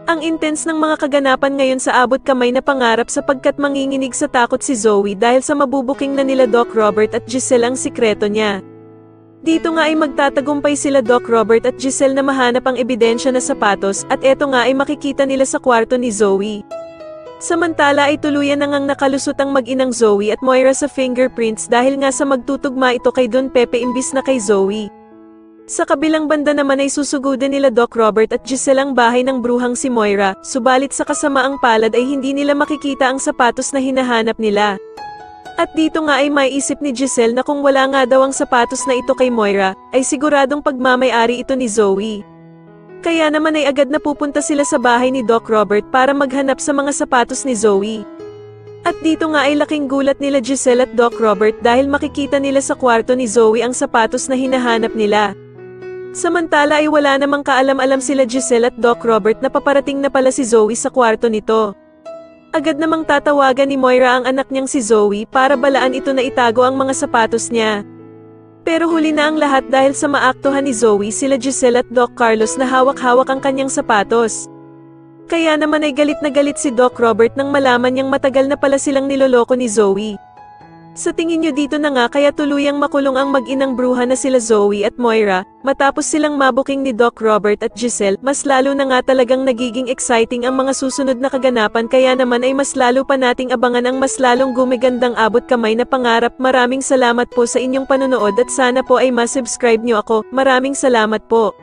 Ang intense ng mga kaganapan ngayon sa abot kamay na pangarap sapagkat manginginig sa takot si Zoe dahil sa mabubuking na nila Doc Robert at Giselle ang sikreto niya. Dito nga ay magtatagumpay sila Doc Robert at Giselle na mahanap ang ebidensya na sapatos at eto nga ay makikita nila sa kwarto ni Zoe. Samantala ay tuluyan na ngang nakalusot ang mag-inang Zoe at Moira sa fingerprints dahil nga sa magtutugma ito kay Don Pepe imbis na kay Zoe. Sa kabilang banda naman ay susugudin nila Doc Robert at Giselle ang bahay ng bruhang si Moira, subalit sa kasamaang palad ay hindi nila makikita ang sapatos na hinahanap nila. At dito nga ay maiisip ni Giselle na kung wala nga daw ang sapatos na ito kay Moira, ay siguradong pagmamay-ari ito ni Zoe. Kaya naman ay agad na pupunta sila sa bahay ni Doc Robert para maghanap sa mga sapatos ni Zoe. At dito nga ay laking gulat nila Giselle at Doc Robert dahil makikita nila sa kwarto ni Zoe ang sapatos na hinahanap nila. Samantala ay wala namang kaalam-alam sila Giselle at Doc Robert na paparating na pala si Zoe sa kwarto nito. Agad namang tatawagan ni Moira ang anak niyang si Zoe para balaan ito na itago ang mga sapatos niya. Pero huli na ang lahat dahil sa maaktuhan ni Zoe sila Giselle at Doc Carlos na hawak-hawak ang kanyang sapatos. Kaya naman ay galit na galit si Doc Robert nang malaman niyang matagal na pala silang niloloko ni Zoe. Sa tingin niyo dito na nga kaya tuluyang makulong ang mag-inang bruha na sila Zoe at Moira, matapos silang mabuking ni Doc Robert at Giselle, mas lalo na nga talagang nagiging exciting ang mga susunod na kaganapan kaya naman ay mas lalo pa nating abangan ang mas lalong gumigandang abot kamay na pangarap. Maraming salamat po sa inyong panonood at sana po ay ma-subscribe niyo ako. Maraming salamat po.